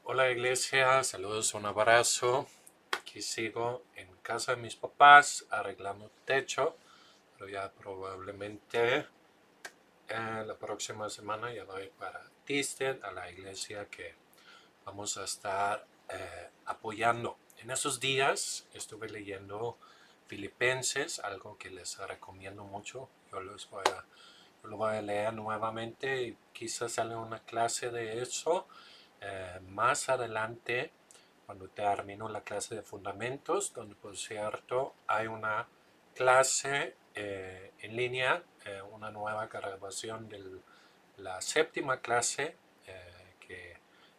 Hola iglesia, saludos, un abrazo. Aquí sigo en casa de mis papás arreglando techo, pero ya probablemente la próxima semana ya voy para Tisted, a la iglesia que vamos a estar apoyando. En esos días estuve leyendo Filipenses, algo que les recomiendo mucho. Yo lo voy a leer nuevamente y quizás sale una clase de eso más adelante cuando termino la clase de fundamentos, donde por cierto hay una clase en línea, una nueva grabación de la séptima clase que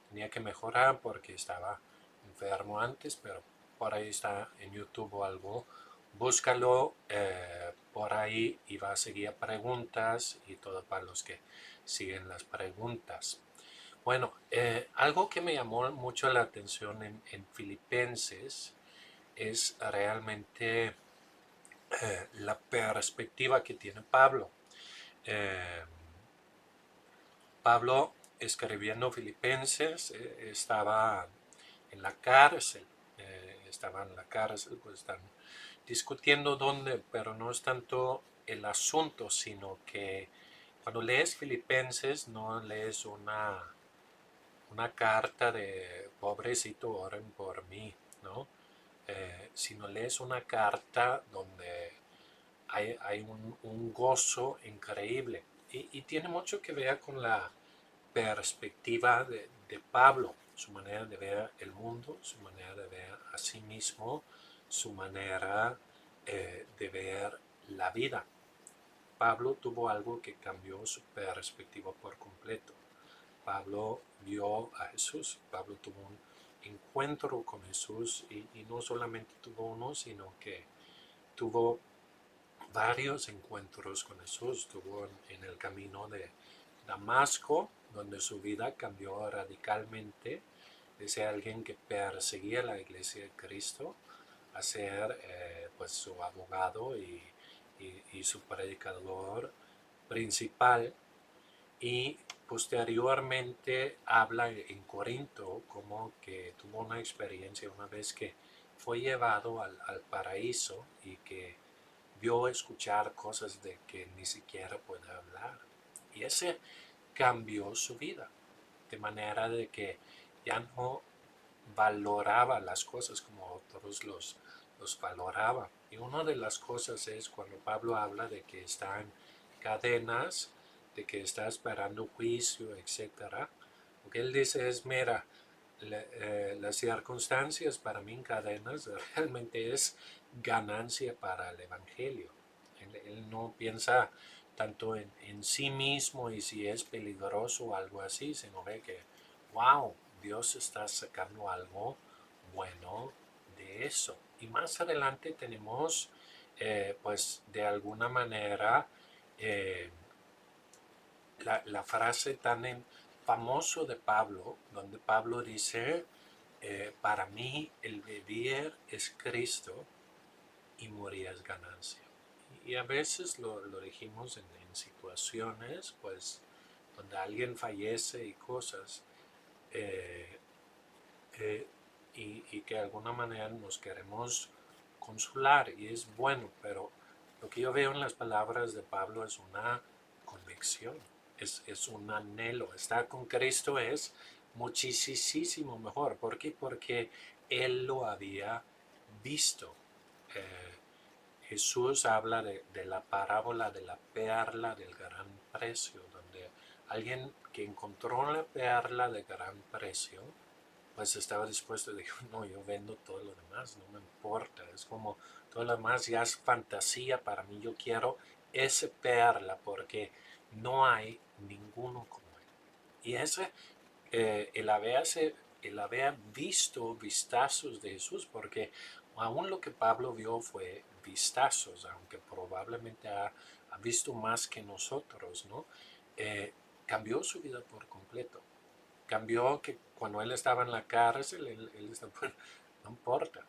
tenía que mejorar porque estaba enfermo antes, pero por ahí está en YouTube o algo. Búscalo por ahí y va a seguir preguntas y todo para los que siguen las preguntas. Bueno, algo que me llamó mucho la atención en Filipenses es realmente la perspectiva que tiene Pablo. Eh, Pablo, escribiendo Filipenses, estaba en la cárcel. Estaba en la cárcel, pues están discutiendo dónde, pero no es tanto el asunto, sino que cuando lees Filipenses no lees una carta de pobrecito, oren por mí, ¿no? Si no lees una carta donde hay un gozo increíble y tiene mucho que ver con la perspectiva de Pablo, su manera de ver el mundo, su manera de ver a sí mismo, su manera de ver la vida. Pablo tuvo algo que cambió su perspectiva por completo. Pablo vio a Jesús, Pablo tuvo un encuentro con Jesús y no solamente tuvo uno, sino que tuvo varios encuentros con Jesús. Tuvo en el camino de Damasco, donde su vida cambió radicalmente de ser alguien que perseguía la iglesia de Cristo a ser pues su abogado y su predicador principal. Y posteriormente habla en Corinto como que tuvo una experiencia una vez que fue llevado al paraíso y que vio escuchar cosas de que ni siquiera puede hablar. Y ese cambió su vida, de manera de que ya no valoraba las cosas como otros los valoraba. Y una de las cosas es cuando Pablo habla de que está en cadenas, de que está esperando juicio, etc. Lo que él dice es, mira, las circunstancias para mí en cadenas realmente es ganancia para el Evangelio. Él no piensa tanto en sí mismo y si es peligroso o algo así, sino ve que, wow, Dios está sacando algo bueno de eso. Y más adelante tenemos, pues de alguna manera, eh, la frase tan famoso de Pablo, donde Pablo dice, para mí el vivir es Cristo y morir es ganancia. Y a veces lo dijimos en situaciones, pues, donde alguien fallece y cosas, eh, eh, y que de alguna manera nos queremos consolar y es bueno, pero lo que yo veo en las palabras de Pablo es una convicción, es un anhelo. Estar con Cristo es muchísimo mejor. ¿Por qué? Porque Él lo había visto. Eh, Jesús habla de la parábola de la perla del gran precio, donde alguien que encontró la perla de gran precio, pues estaba dispuesto, dijo, no, yo vendo todo lo demás, no me importa, es como todo lo demás ya es fantasía para mí, yo quiero ese perla porque no hay ninguno como él. Y ese, el haber visto vistazos de Jesús, porque aún lo que Pablo vio fue vistazos, aunque probablemente ha visto más que nosotros, ¿no? Eh, Cambió su vida por completo. Cambió que cuando él estaba en la cárcel, él estaba, bueno, no importa,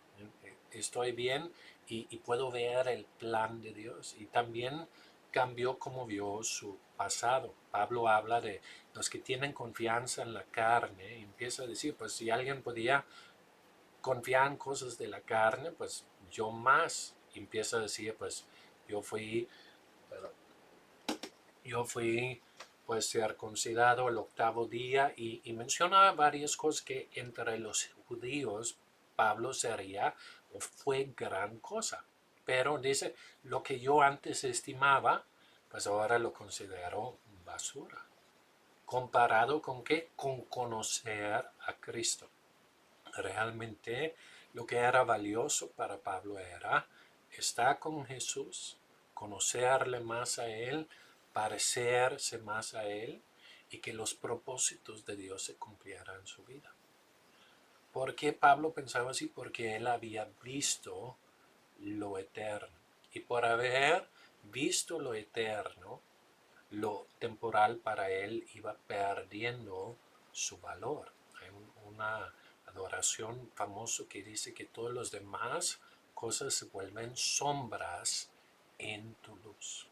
estoy bien y puedo ver el plan de Dios. Y también cambió como vio su pasado. Pablo habla de los que tienen confianza en la carne, y empieza a decir, pues si alguien podía confiar en cosas de la carne, pues yo más. Y empieza a decir, pues yo fui, pues circuncidado el octavo día, y menciona varias cosas que entre los judíos Pablo sería o fue gran cosa. Pero dice, lo que yo antes estimaba, pues ahora lo considero basura. ¿Comparado con qué? Con conocer a Cristo. Realmente lo que era valioso para Pablo era estar con Jesús, conocerle más a Él, parecerse más a Él, y que los propósitos de Dios se cumplieran en su vida. ¿Por qué Pablo pensaba así? Porque él había visto lo eterno. Y por haber visto lo eterno, lo temporal para él iba perdiendo su valor. Hay una adoración famosa que dice que todas las demás cosas se vuelven sombras en tu luz.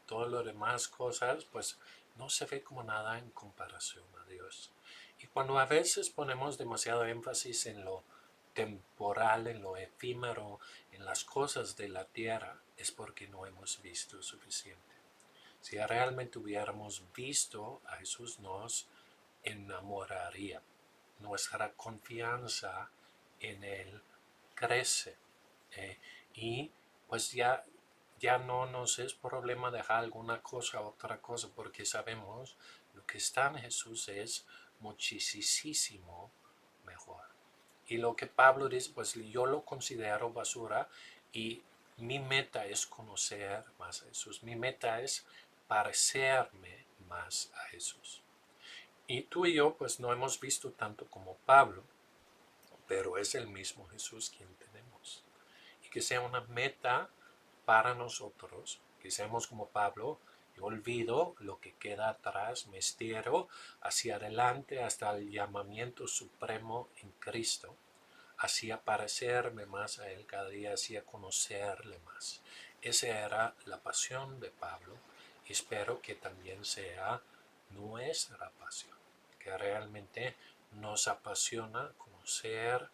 Todas las demás cosas pues no se ve como nada en comparación a Dios. Y cuando a veces ponemos demasiado énfasis en lo temporal, en lo efímero, en las cosas de la tierra, es porque no hemos visto suficiente. Si realmente hubiéramos visto a Jesús, nos enamoraría. Nuestra confianza en Él crece. Y pues ya no nos es problema dejar alguna cosa a otra cosa, porque sabemos lo que está en Jesús es muchísimo mejor. Y lo que Pablo dice, pues yo lo considero basura, y mi meta es conocer más a Jesús. Mi meta es parecerme más a Jesús. Y tú y yo pues no hemos visto tanto como Pablo, pero es el mismo Jesús quien tenemos. Y que sea una meta para nosotros, que seamos como Pablo. Yo olvido lo que queda atrás, me estiro hacia adelante hasta el llamamiento supremo en Cristo, hacía parecerme más a Él cada día, hacía conocerle más. Esa era la pasión de Pablo, y espero que también sea nuestra pasión, que realmente nos apasiona conocer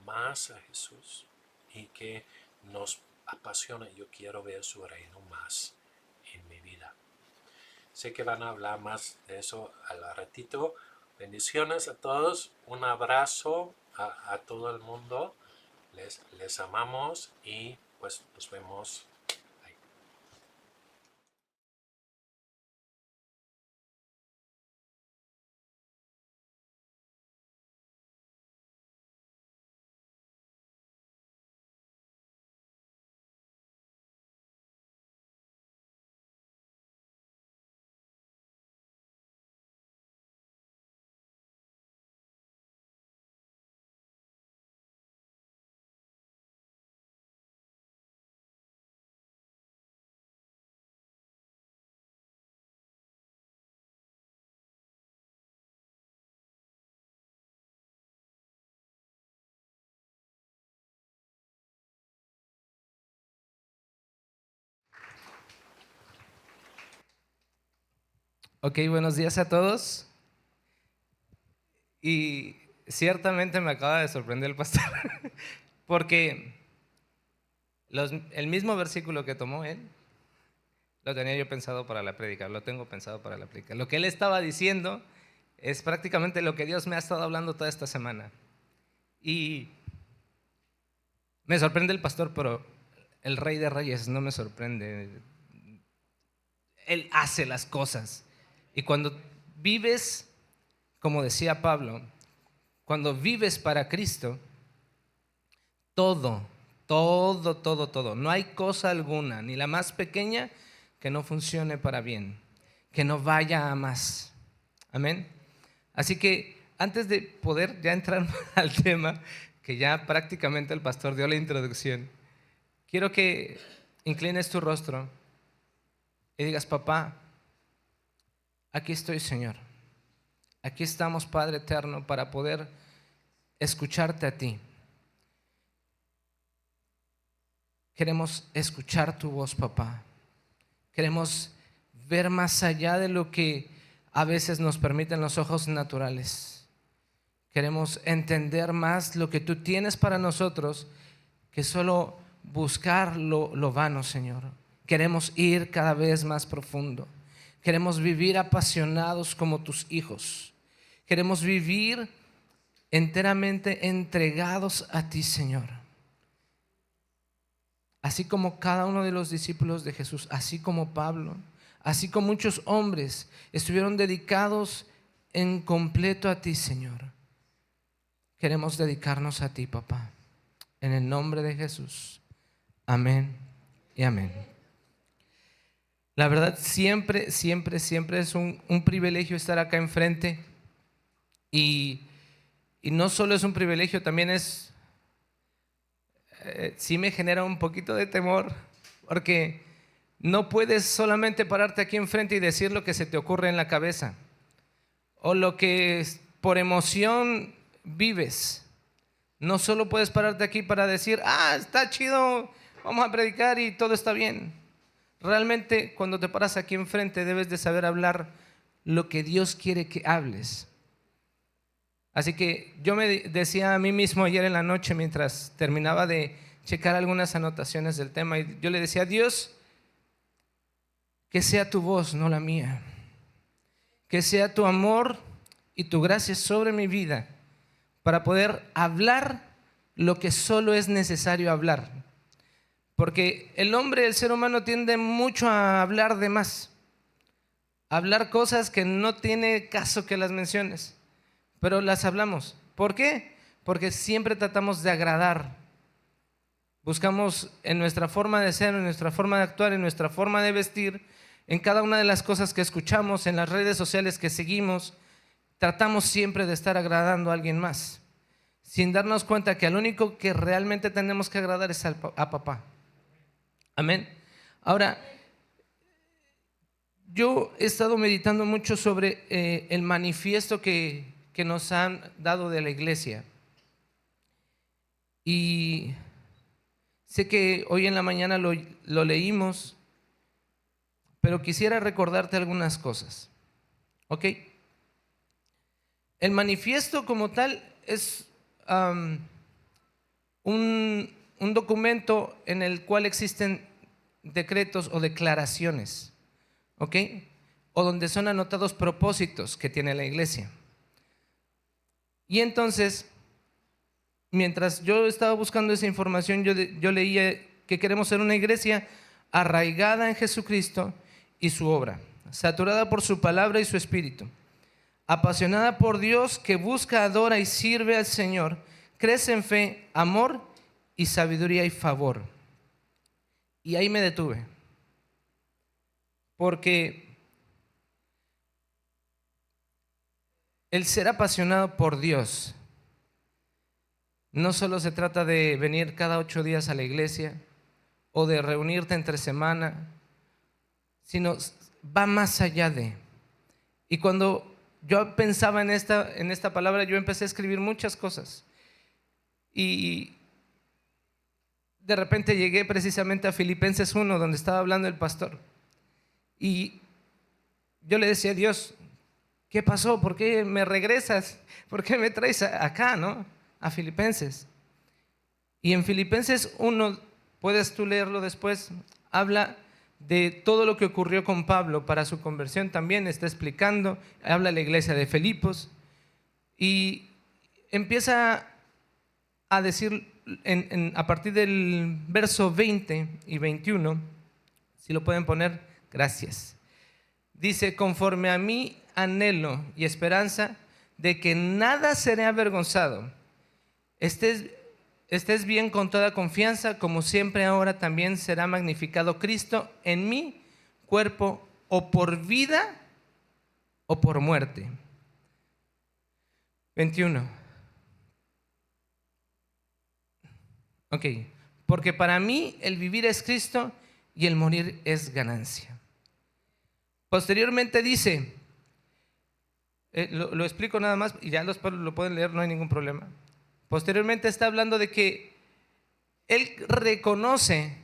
más a Jesús, y que nos apasiona, yo quiero ver su reino más en mi vida. Sé que van a hablar más de eso al ratito. Bendiciones a todos, un abrazo a todo el mundo, les amamos, y pues nos vemos ahí. Ok, buenos días a todos. Y ciertamente me acaba de sorprender el pastor, porque el mismo versículo que tomó él, lo tenía yo pensado para la prédica, lo tengo pensado para la prédica. Lo que él estaba diciendo es prácticamente lo que Dios me ha estado hablando toda esta semana. Y me sorprende el pastor, pero el Rey de Reyes no me sorprende. Él hace las cosas. Y cuando vives, como decía Pablo, cuando vives para Cristo, todo, todo. No hay cosa alguna, ni la más pequeña, que no funcione para bien, que no vaya a más. Amén. Así que antes de poder ya entrar al tema, que ya prácticamente el pastor dio la introducción, quiero que inclines tu rostro y digas: papá, aquí estoy, Señor. Aquí estamos, Padre eterno, para poder escucharte a ti. Queremos escuchar tu voz, papá. Queremos ver más allá de lo que a veces nos permiten los ojos naturales. Queremos entender más lo que tú tienes para nosotros que solo buscar lo vano, Señor. Queremos ir cada vez más profundo. Queremos vivir apasionados como tus hijos. Queremos vivir enteramente entregados a ti, Señor. Así como cada uno de los discípulos de Jesús, así como Pablo, así como muchos hombres estuvieron dedicados en completo a ti, Señor. Queremos dedicarnos a ti, papá, en el nombre de Jesús. Amén y amén. La verdad, siempre es un privilegio estar acá enfrente. Y no solo es un privilegio, también sí me genera un poquito de temor, porque no puedes solamente pararte aquí enfrente y decir lo que se te ocurre en la cabeza o lo que por emoción vives. No solo puedes pararte aquí para decir, está chido, vamos a predicar y todo está bien. Realmente cuando te paras aquí enfrente debes de saber hablar lo que Dios quiere que hables. Así que yo me decía a mí mismo ayer en la noche mientras terminaba de checar algunas anotaciones del tema, y yo le decía a Dios, que sea tu voz, no la mía. Que sea tu amor y tu gracia sobre mi vida para poder hablar lo que solo es necesario hablar. Porque el hombre, el ser humano tiende mucho a hablar de más, a hablar cosas que no tiene caso que las menciones, pero las hablamos. ¿Por qué? Porque siempre tratamos de agradar. Buscamos en nuestra forma de ser, en nuestra forma de actuar, en nuestra forma de vestir, en cada una de las cosas que escuchamos, en las redes sociales que seguimos, tratamos siempre de estar agradando a alguien más, sin darnos cuenta que al único que realmente tenemos que agradar es a papá. Amén. Ahora, yo he estado meditando mucho sobre el manifiesto que nos han dado de la iglesia. Y sé que hoy en la mañana lo leímos, pero quisiera recordarte algunas cosas. ¿Ok? El manifiesto como tal es un documento en el cual existen decretos o declaraciones, ¿ok? O donde son anotados propósitos que tiene la iglesia. Y entonces, mientras yo estaba buscando esa información, yo leía que queremos ser una iglesia arraigada en Jesucristo y su obra, saturada por su palabra y su espíritu, apasionada por Dios, que busca, adora y sirve al Señor, crece en fe, amor y sabiduría y favor. Y ahí me detuve, porque el ser apasionado por Dios no solo se trata de venir cada 8 días a la iglesia o de reunirte entre semana, sino va más allá de. Y cuando yo pensaba en esta palabra, yo empecé a escribir muchas cosas. Y de repente llegué precisamente a Filipenses 1, donde estaba hablando el pastor. Y yo le decía a Dios, ¿qué pasó? ¿Por qué me regresas? ¿Por qué me traes acá, no? A Filipenses. Y en Filipenses 1, puedes tú leerlo después, habla de todo lo que ocurrió con Pablo para su conversión. También está explicando, habla de la iglesia de Filipos y empieza a decir a partir del verso 20 y 21, si lo pueden poner, gracias. Dice, conforme a mi anhelo y esperanza de que nada seré avergonzado, estés bien con toda confianza, como siempre ahora también será magnificado Cristo en mi cuerpo, o por vida o por muerte. 21. Ok, porque para mí el vivir es Cristo y el morir es ganancia. Posteriormente dice, lo explico nada más y ya lo pueden leer, no hay ningún problema. Posteriormente está hablando de que él reconoce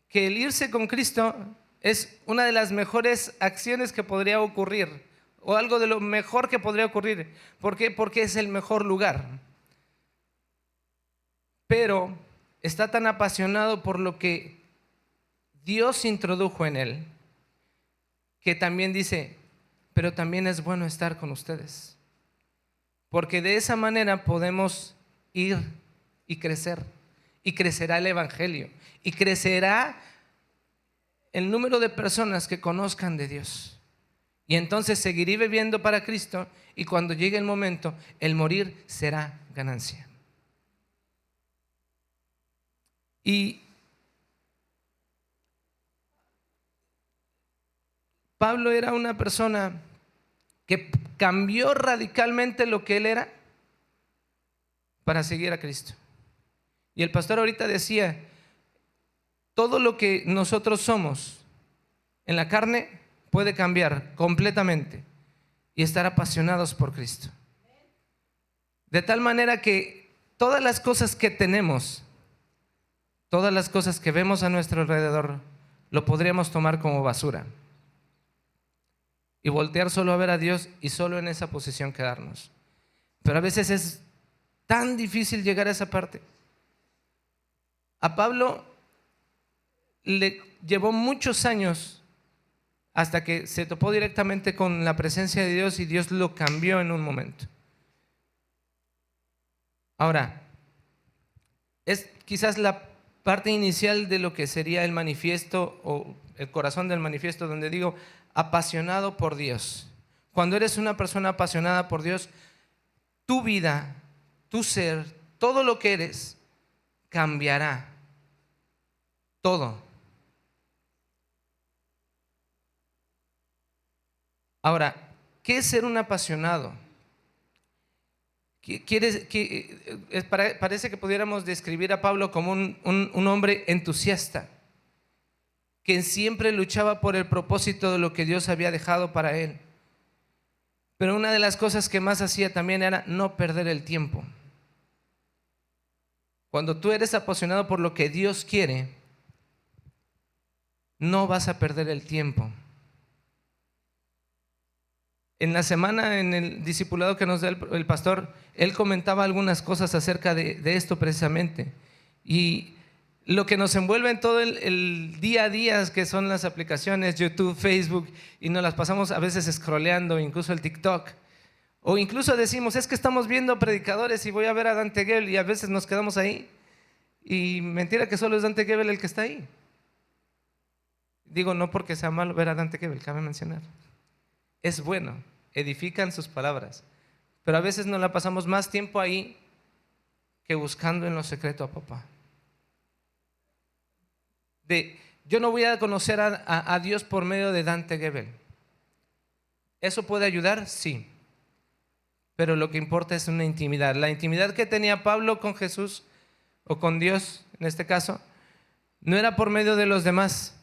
que el irse con Cristo es una de las mejores acciones que podría ocurrir, o algo de lo mejor que podría ocurrir. ¿Por qué? Porque es el mejor lugar. Pero está tan apasionado por lo que Dios introdujo en él, que también dice, pero también es bueno estar con ustedes. Porque de esa manera podemos ir y crecer. Y crecerá el Evangelio. Y crecerá el número de personas que conozcan de Dios. Y entonces seguiré viviendo para Cristo. Y cuando llegue el momento, el morir será ganancia. Y Pablo era una persona que cambió radicalmente lo que él era para seguir a Cristo. Y el pastor ahorita decía, todo lo que nosotros somos en la carne puede cambiar completamente y estar apasionados por Cristo. De tal manera que todas las cosas que tenemos, todas las cosas que vemos a nuestro alrededor, lo podríamos tomar como basura y voltear solo a ver a Dios y solo en esa posición quedarnos. Pero a veces es tan difícil llegar a esa parte. A Pablo le llevó muchos años hasta que se topó directamente con la presencia de Dios y Dios lo cambió en un momento. Ahora, es quizás la parte inicial de lo que sería el manifiesto o el corazón del manifiesto, donde digo apasionado por Dios. Cuando eres una persona apasionada por Dios, tu vida, tu ser, todo lo que eres cambiará. Todo. Ahora, ¿qué es ser un apasionado? Parece que pudiéramos describir a Pablo como un hombre entusiasta, que siempre luchaba por el propósito de lo que Dios había dejado para él. Pero una de las cosas que más hacía también era no perder el tiempo. Cuando tú eres apasionado por lo que Dios quiere, no vas a perder el tiempo. En la semana, en el discipulado que nos da el pastor, él comentaba algunas cosas acerca de esto precisamente. Y lo que nos envuelve en todo el día a día, que son las aplicaciones, YouTube, Facebook, y nos las pasamos a veces scrolleando, incluso el TikTok. O incluso decimos, es que estamos viendo predicadores y voy a ver a Dante Gebel, y a veces nos quedamos ahí. Y mentira que solo es Dante Gebel el que está ahí. Digo, no porque sea malo ver a Dante Gebel, cabe mencionar. Es bueno, edifican sus palabras, pero a veces nos la pasamos más tiempo ahí que buscando en lo secreto a papá. Yo no voy a conocer a Dios por medio de Dante Gebel. ¿Eso puede ayudar? Sí, pero lo que importa es una intimidad. La intimidad que tenía Pablo con Jesús o con Dios, en este caso, no era por medio de los demás.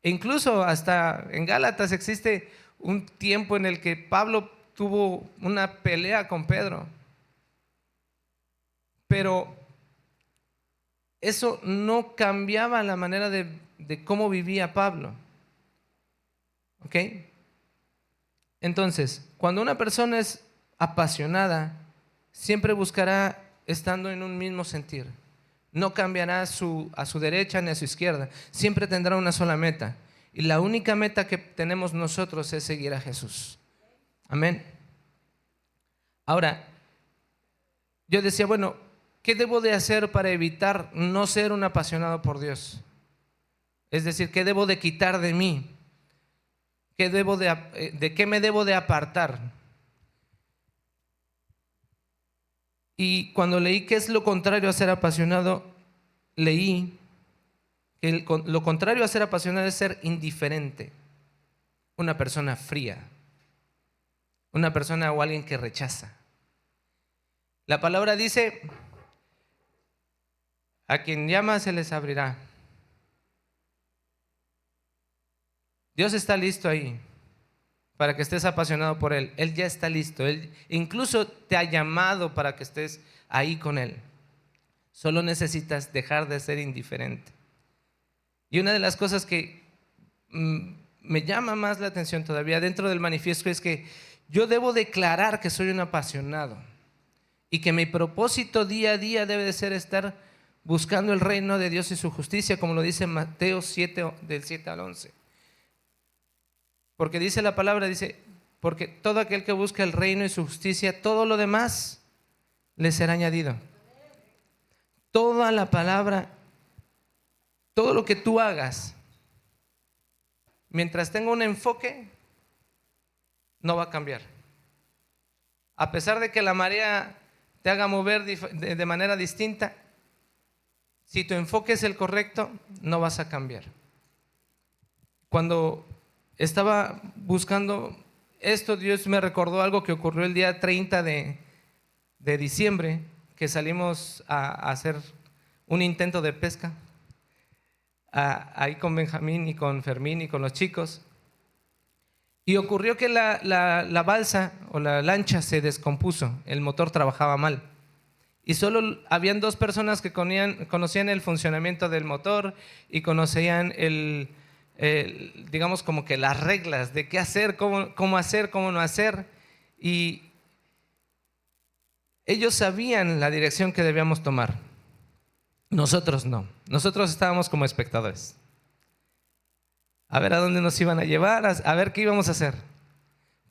E incluso hasta en Gálatas existe un tiempo en el que Pablo tuvo una pelea con Pedro. Pero eso no cambiaba la manera de cómo vivía Pablo. ¿Ok? Entonces, cuando una persona es apasionada, siempre buscará estando en un mismo sentir. No cambiará a su derecha ni a su izquierda. Siempre tendrá una sola meta. Y la única meta que tenemos nosotros es seguir a Jesús. Amén. Ahora, yo decía, bueno, ¿qué debo de hacer para evitar no ser un apasionado por Dios? Es decir, ¿qué debo de quitar de mí? ¿De qué me debo de apartar? Y cuando leí qué es lo contrario a ser apasionado, leí que lo contrario a ser apasionado es ser indiferente, una persona fría, una persona o alguien que rechaza. La palabra dice, a quien llama se les abrirá. Dios está listo ahí para que estés apasionado por Él. Él ya está listo. Él incluso te ha llamado para que estés ahí con Él. Solo necesitas dejar de ser indiferente. Y una de las cosas que me llama más la atención todavía dentro del manifiesto es que yo debo declarar que soy un apasionado y que mi propósito día a día debe de ser estar buscando el reino de Dios y su justicia, como lo dice Mateo 7, del 7 al 11. Porque dice la palabra, dice, porque todo aquel que busca el reino y su justicia, todo lo demás le será añadido. Toda la palabra, todo lo que tú hagas, mientras tenga un enfoque, no va a cambiar. A pesar de que la marea te haga mover de manera distinta, si tu enfoque es el correcto, no vas a cambiar. Cuando estaba buscando esto, Dios me recordó algo que ocurrió el día 30 de diciembre, que salimos a hacer un intento de pesca, ahí con Benjamín y con Fermín y con los chicos. Y ocurrió que la balsa o la lancha se descompuso, el motor trabajaba mal. Y solo habían 2 personas que conocían el funcionamiento del motor y conocían digamos como que las reglas de qué hacer, cómo hacer, cómo no hacer. Y ellos sabían la dirección que debíamos tomar. Nosotros no. Nosotros estábamos como espectadores. A ver a dónde nos iban a llevar, a ver qué íbamos a hacer.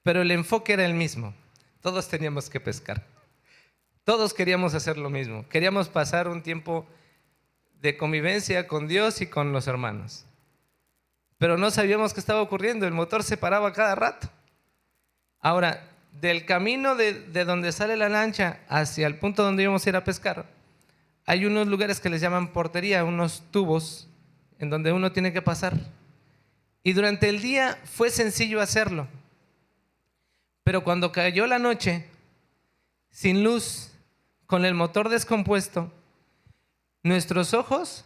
Pero el enfoque era el mismo. Todos teníamos que pescar. Todos queríamos hacer lo mismo. Queríamos pasar un tiempo de convivencia con Dios y con los hermanos. Pero no sabíamos qué estaba ocurriendo. El motor se paraba cada rato. Ahora, del camino de donde sale la lancha hacia el punto donde íbamos a ir a pescar, hay unos lugares que les llaman portería, unos tubos en donde uno tiene que pasar. Y durante el día fue sencillo hacerlo. Pero cuando cayó la noche, sin luz, con el motor descompuesto, nuestros ojos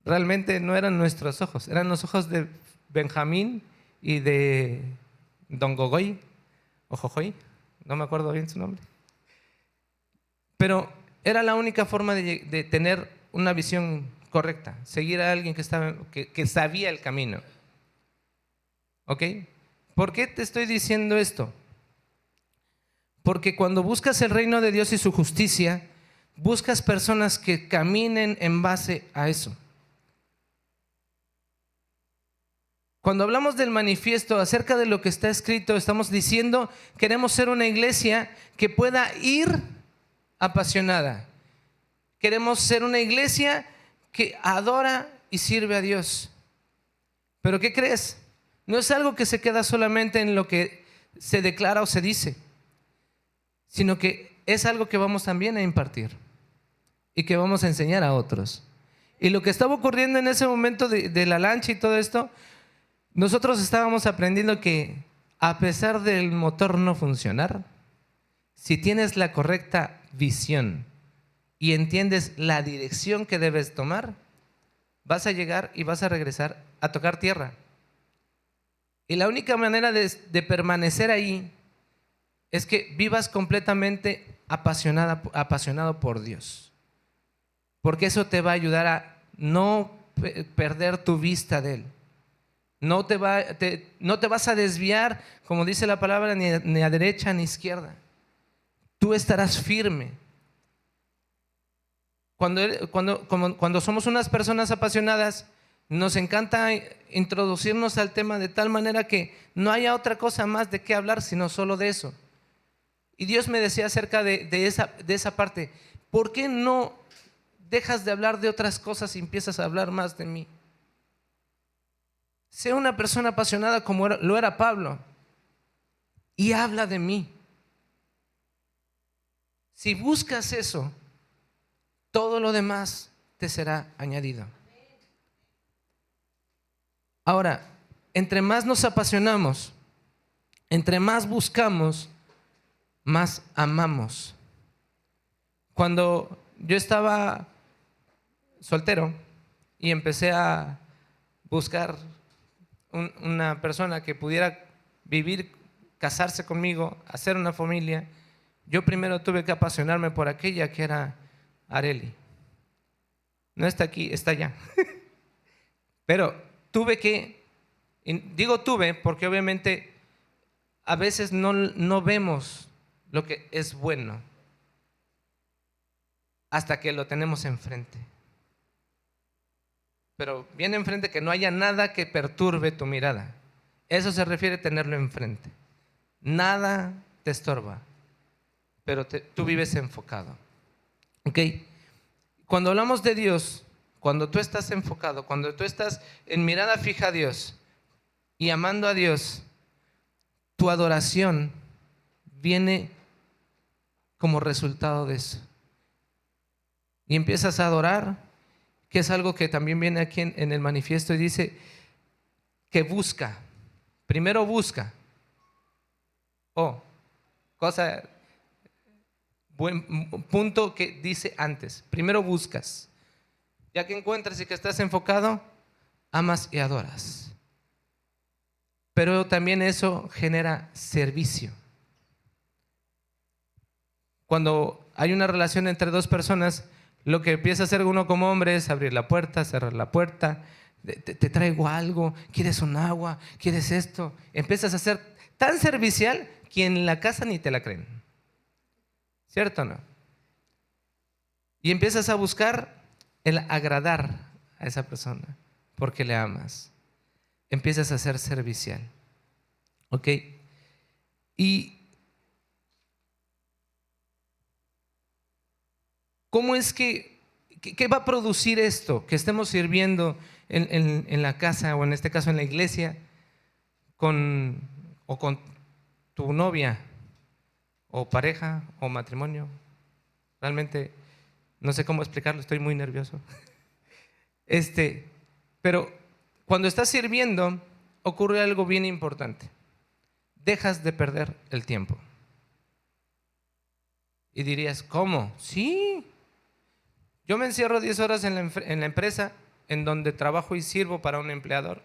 realmente no eran nuestros ojos, eran los ojos de Benjamín y de Don Gogoy, o Jojoy, no me acuerdo bien su nombre. Pero era la única forma de tener una visión correcta, seguir a alguien que sabía el camino. ¿Ok? ¿Por qué te estoy diciendo esto? Porque cuando buscas el reino de Dios y su justicia, buscas personas que caminen en base a eso. Cuando hablamos del manifiesto acerca de lo que está escrito, estamos diciendo, queremos ser una iglesia que pueda ir apasionada. Queremos ser una iglesia que adora y sirve a Dios. ¿Pero qué crees? No es algo que se queda solamente en lo que se declara o se dice, sino que es algo que vamos también a impartir y que vamos a enseñar a otros. Y lo que estaba ocurriendo en ese momento de la lancha y todo esto, nosotros estábamos aprendiendo que a pesar del motor no funcionar, si tienes la correcta visión y entiendes la dirección que debes tomar, vas a llegar y vas a regresar a tocar tierra. Y la única manera de permanecer ahí es que vivas completamente apasionado por Dios. Porque eso te va a ayudar a no perder tu vista de Él. No te vas a desviar, como dice la palabra, ni a derecha ni a izquierda. Tú estarás firme. Cuando somos unas personas apasionadas, nos encanta introducirnos al tema de tal manera que no haya otra cosa más de qué hablar, sino solo de eso. Y Dios me decía acerca de esa parte, ¿por qué no dejas de hablar de otras cosas y empiezas a hablar más de mí? Sé una persona apasionada como lo era Pablo y habla de mí. Si buscas eso, todo lo demás te será añadido. Ahora, entre más nos apasionamos, entre más buscamos, más amamos. Cuando yo estaba soltero y empecé a buscar una persona que pudiera vivir, casarse conmigo, hacer una familia, yo primero tuve que apasionarme por aquella que era Areli. No está aquí, está allá. Pero tuve que, y digo tuve porque obviamente a veces no vemos lo que es bueno hasta que lo tenemos enfrente. Pero bien enfrente, que no haya nada que perturbe tu mirada. Eso se refiere a tenerlo enfrente. Nada te estorba, pero tú vives enfocado. ¿Ok? Cuando hablamos de Dios, cuando tú estás enfocado, cuando tú estás en mirada fija a Dios y amando a Dios, tu adoración viene como resultado de eso. Y empiezas a adorar, que es algo que también viene aquí en el manifiesto y dice que busca. Primero busca. Cosa, buen punto que dice antes. Primero buscas. Ya que encuentras y que estás enfocado, amas y adoras. Pero también eso genera servicio. Cuando hay una relación entre dos personas, lo que empieza a hacer uno como hombre es abrir la puerta, cerrar la puerta, te traigo algo, quieres un agua, quieres esto. Empiezas a ser tan servicial que en la casa ni te la creen. ¿Cierto o no? Y empiezas a buscar el agradar a esa persona porque le amas. Empiezas a ser servicial. ¿Ok? Y ¿cómo es qué va a producir esto? Que estemos sirviendo en la casa o en este caso en la iglesia con tu novia o pareja o matrimonio. Realmente no sé cómo explicarlo, estoy muy nervioso. Pero cuando estás sirviendo ocurre algo bien importante. Dejas de perder el tiempo. Y dirías, ¿cómo? Sí. Yo me encierro 10 horas en la empresa en donde trabajo y sirvo para un empleador.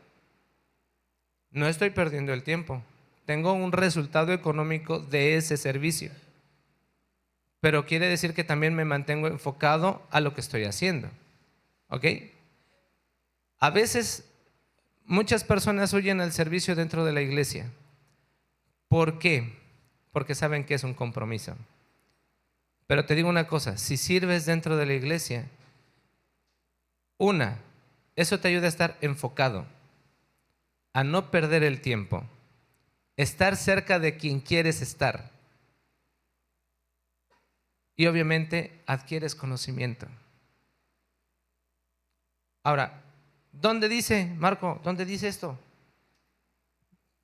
No estoy perdiendo el tiempo. Tengo un resultado económico de ese servicio. Pero quiere decir que también me mantengo enfocado a lo que estoy haciendo. ¿Ok? A veces muchas personas huyen al servicio dentro de la iglesia. ¿Por qué? Porque saben que es un compromiso. Pero te digo una cosa, si sirves dentro de la iglesia, eso te ayuda a estar enfocado, a no perder el tiempo, estar cerca de quien quieres estar. Y obviamente adquieres conocimiento. Ahora, ¿dónde dice, Marco, dónde dice esto?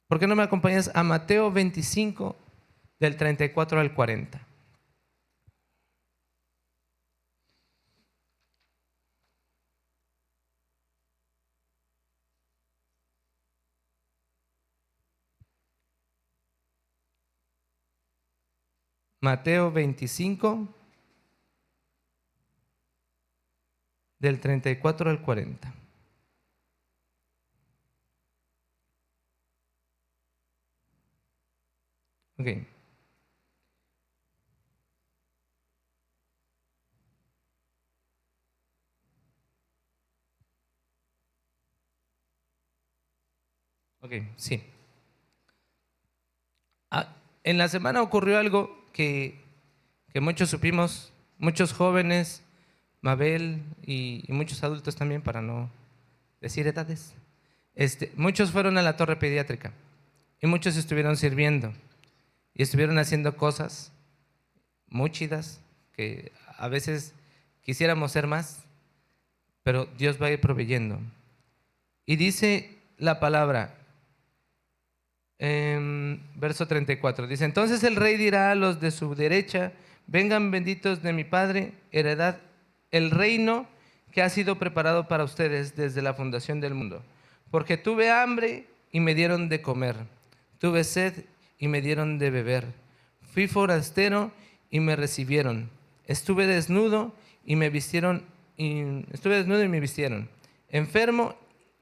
¿Por qué no me acompañas a Mateo 25, del 34 al 40? Mateo 25, del 34 al 40. Ok. Ok, sí. En la semana ocurrió algo que muchos supimos, muchos jóvenes, Mabel y muchos adultos también, para no decir edades. Muchos fueron a la torre pediátrica y muchos estuvieron sirviendo y estuvieron haciendo cosas muy chidas que a veces quisiéramos ser más, pero Dios va a ir proveyendo. Y dice la palabra, verso 34, dice: entonces el rey dirá a los de su derecha: vengan benditos de mi Padre, heredad el reino que ha sido preparado para ustedes desde la fundación del mundo. Porque tuve hambre y me dieron de comer, tuve sed y me dieron de beber, fui forastero y me recibieron, estuve desnudo y me vistieron, enfermo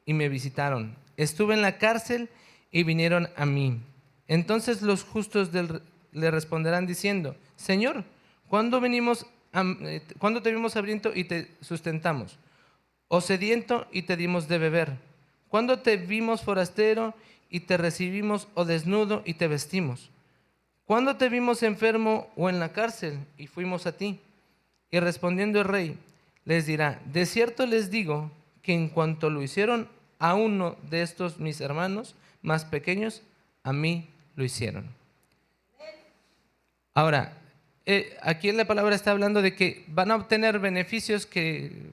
y me visitaron, estuve en la cárcel y vinieron a mí. Entonces los justos le responderán diciendo: Señor, ¿cuándo te vimos hambriento y te sustentamos, o sediento y te dimos de beber? ¿Cuándo te vimos forastero y te recibimos, o desnudo y te vestimos? ¿Cuándo te vimos enfermo o en la cárcel y fuimos a ti? Y respondiendo el rey, les dirá: de cierto les digo que en cuanto lo hicieron a uno de estos mis hermanos más pequeños, a mí lo hicieron. Ahora, aquí en la palabra está hablando de que van a obtener beneficios que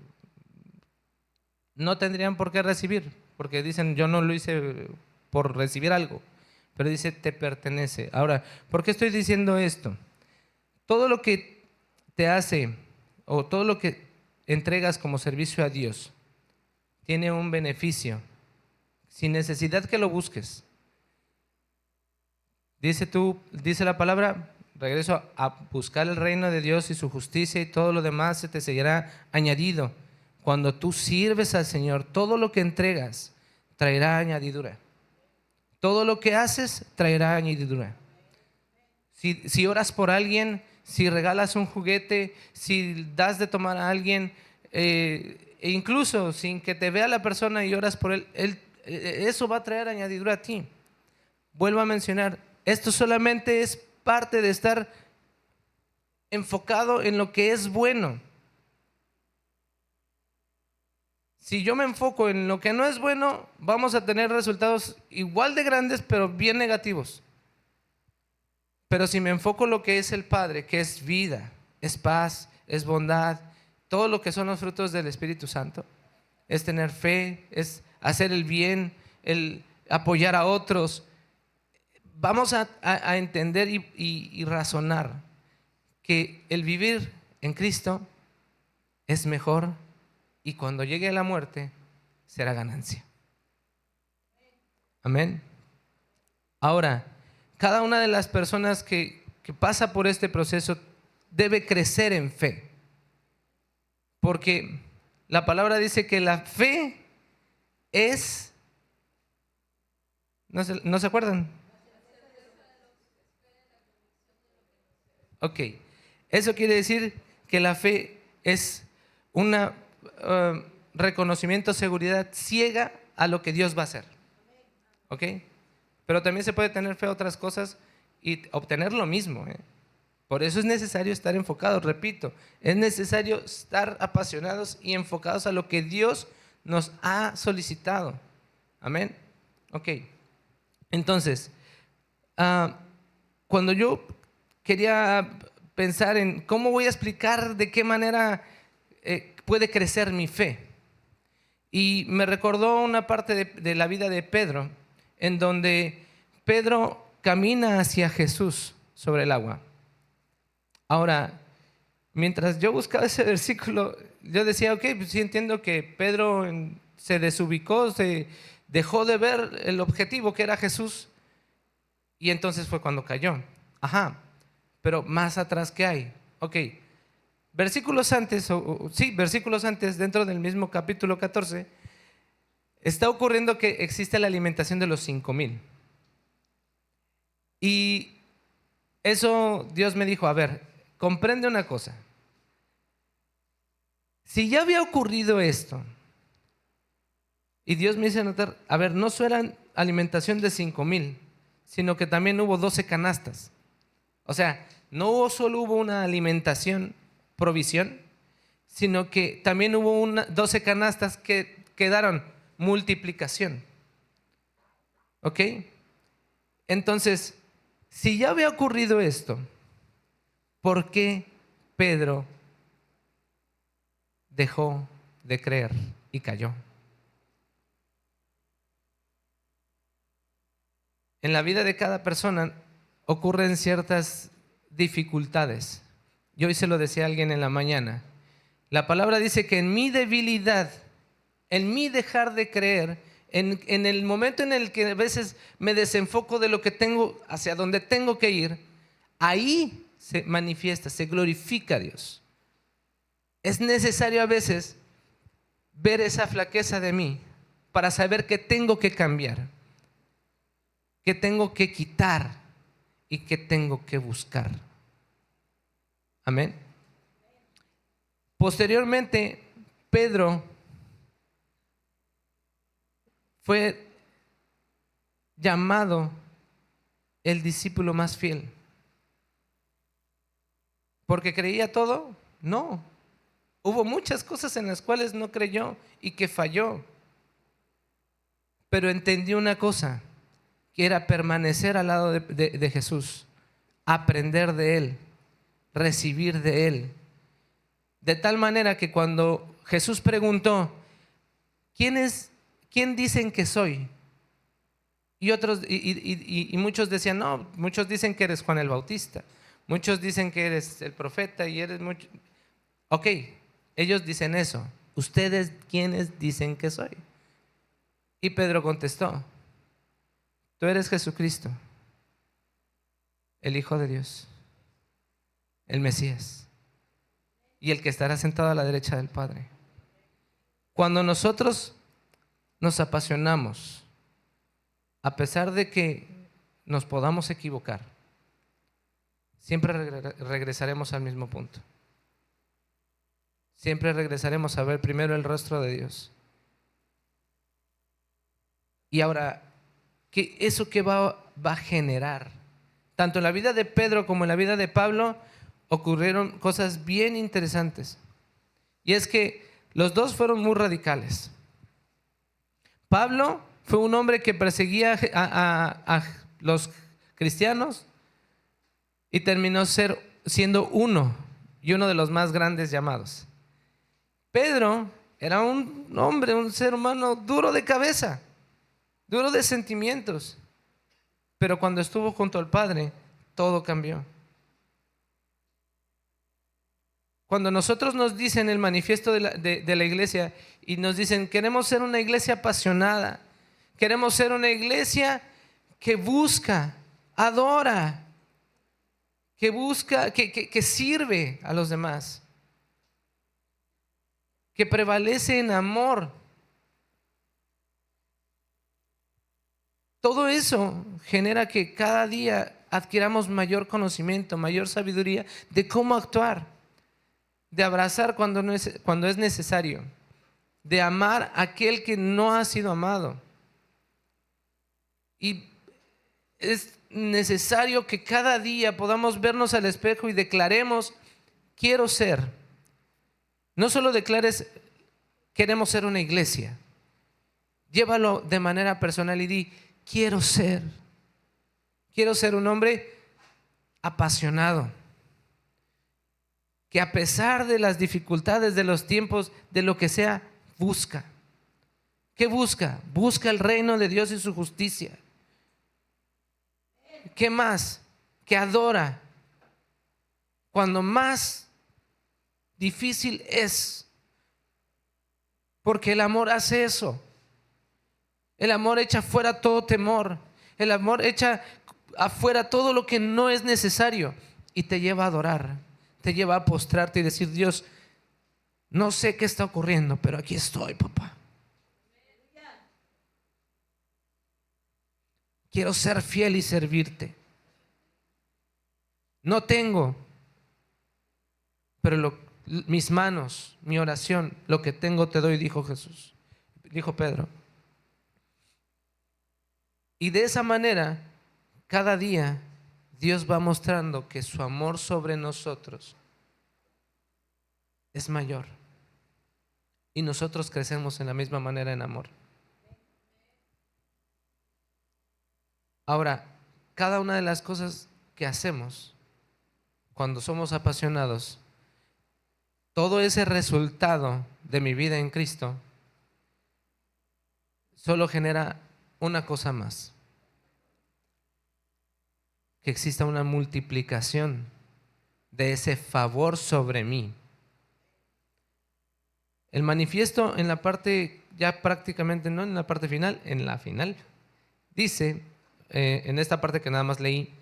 no tendrían por qué recibir, porque dicen, yo no lo hice por recibir algo, pero dice, te pertenece. Ahora, ¿por qué estoy diciendo esto? Todo lo que te hace, o todo lo que entregas como servicio a Dios, tiene un beneficio, sin necesidad que lo busques. Dice la palabra, regreso a buscar el reino de Dios y su justicia, y todo lo demás se te seguirá añadido. Cuando tú sirves al Señor, todo lo que entregas traerá añadidura. Todo lo que haces traerá añadidura. Si oras por alguien, si regalas un juguete, si das de tomar a alguien, e incluso sin que te vea la persona y oras por él, eso va a traer añadidura a ti. Vuelvo a mencionar, esto solamente es parte de estar enfocado en lo que es bueno. Si yo me enfoco en lo que no es bueno, vamos a tener resultados igual de grandes, pero bien negativos. Pero si me enfoco en lo que es el Padre, que es vida, es paz, es bondad, todo lo que son los frutos del Espíritu Santo, es tener fe, es hacer el bien, el apoyar a otros, vamos a entender y razonar que el vivir en Cristo es mejor, y cuando llegue la muerte será ganancia. Amén. Ahora, cada una de las personas que pasa por este proceso debe crecer en fe, porque la palabra dice que la fe es, ¿no se acuerdan? Ok, eso quiere decir que la fe es un reconocimiento, seguridad ciega a lo que Dios va a hacer. ¿Ok? Pero también se puede tener fe a otras cosas y obtener lo mismo. Por eso es necesario estar enfocados, repito, es necesario estar apasionados y enfocados a lo que Dios nos ha solicitado. Amén. Ok. Entonces, cuando yo quería pensar en cómo voy a explicar de qué manera puede crecer mi fe, y me recordó una parte de la vida de Pedro, en donde Pedro camina hacia Jesús sobre el agua. Ahora, mientras yo buscaba ese versículo, yo decía, ok, pues sí entiendo que Pedro se desubicó, se dejó de ver el objetivo, que era Jesús, y entonces fue cuando cayó. Ajá, pero más atrás, ¿qué hay? Ok, versículos antes, versículos antes, dentro del mismo capítulo 14, está ocurriendo que existe la alimentación de los 5,000. Y eso Dios me dijo, a ver, comprende una cosa. Si ya había ocurrido esto, y Dios me hizo notar, a ver, no solo era alimentación de 5,000, sino que también hubo 12 canastas. O sea, no solo hubo una alimentación, provisión, sino que también hubo 12 canastas que quedaron multiplicación. ¿Ok? Entonces, si ya había ocurrido esto, ¿por qué Pedro dejó de creer y cayó? En la vida de cada persona ocurren ciertas dificultades. Yo hoy se lo decía a alguien en la mañana. La palabra dice que en mi debilidad, en mi dejar de creer, en el momento en el que a veces me desenfoco de lo que tengo, hacia donde tengo que ir, ahí se manifiesta, se glorifica a Dios. Es necesario a veces ver esa flaqueza de mí para saber que tengo que cambiar, que tengo que quitar y que tengo que buscar. Amén. Posteriormente, Pedro fue llamado el discípulo más fiel. ¿Porque creía todo? No. Hubo muchas cosas en las cuales no creyó y que falló. Pero entendió una cosa, que era permanecer al lado de Jesús, aprender de Él, recibir de Él. De tal manera que cuando Jesús preguntó, ¿quién dicen que soy? Y muchos decían, no, muchos dicen que eres Juan el Bautista, muchos dicen que eres el profeta y eres mucho. Ok, ellos dicen eso. ¿Ustedes quiénes dicen que soy? Y Pedro contestó, tú eres Jesucristo, el Hijo de Dios, el Mesías, y el que estará sentado a la derecha del Padre. Cuando nosotros nos apasionamos, a pesar de que nos podamos equivocar, siempre regresaremos al mismo punto. Siempre regresaremos a ver primero el rostro de Dios. Y ahora, ¿eso qué va a generar? Tanto en la vida de Pedro como en la vida de Pablo ocurrieron cosas bien interesantes. Y es que los dos fueron muy radicales. Pablo fue un hombre que perseguía a los cristianos y terminó siendo uno de los más grandes llamados. Pedro era un hombre, un ser humano duro de cabeza, duro de sentimientos, pero cuando estuvo junto al Padre, todo cambió. Cuando nosotros nos dicen el manifiesto de la iglesia y nos dicen, queremos ser una iglesia apasionada, queremos ser una iglesia que busca, adora, que busca, que sirve a los demás, que prevalece en amor. Todo eso genera que cada día adquiramos mayor conocimiento, mayor sabiduría de cómo actuar, de abrazar cuando es necesario, de amar a aquel que no ha sido amado. Y es necesario que cada día podamos vernos al espejo y declaremos, quiero ser. No solo declares, queremos ser una iglesia. Llévalo de manera personal y di, quiero ser un hombre apasionado, que a pesar de las dificultades, de los tiempos, de lo que sea, busca. ¿Qué busca? Busca el reino de Dios y su justicia. ¿Qué más? Que adora. Cuando más difícil es, porque el amor hace eso. El amor echa fuera todo temor. El amor echa afuera todo lo que no es necesario y te lleva a adorar, te lleva a postrarte y decir, Dios, no sé qué está ocurriendo, pero aquí estoy, papá. Quiero ser fiel y servirte. No tengo, pero mis manos, mi oración, lo que tengo te doy, dijo Jesús, dijo Pedro. Y de esa manera, cada día Dios va mostrando que su amor sobre nosotros es mayor. Y nosotros crecemos en la misma manera en amor. Ahora, cada una de las cosas que hacemos cuando somos apasionados, todo ese resultado de mi vida en Cristo solo genera una cosa más: que exista una multiplicación de ese favor sobre mí. El manifiesto en la parte, ya prácticamente no en la parte final, en la final, dice, en esta parte que nada más leí,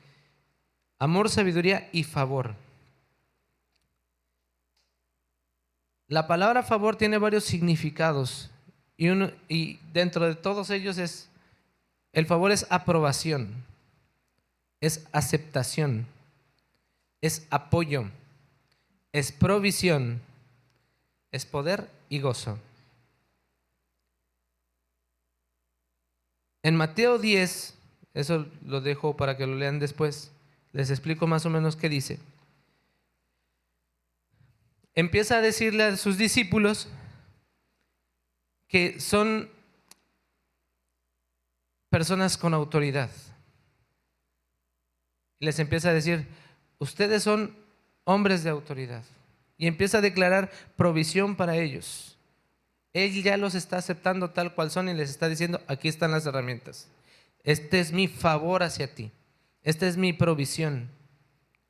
amor, sabiduría y favor. La palabra favor tiene varios significados y dentro de todos ellos el favor es aprobación, es aceptación, es apoyo, es provisión, es poder y gozo. En Mateo 10, eso lo dejo para que lo lean después, les explico más o menos qué dice. Empieza a decirle a sus discípulos que son personas con autoridad. Les empieza a decir, ustedes son hombres de autoridad. Y empieza a declarar provisión para ellos. Él ya los está aceptando tal cual son y les está diciendo, aquí están las herramientas. Este es mi favor hacia ti. Esta es mi provisión.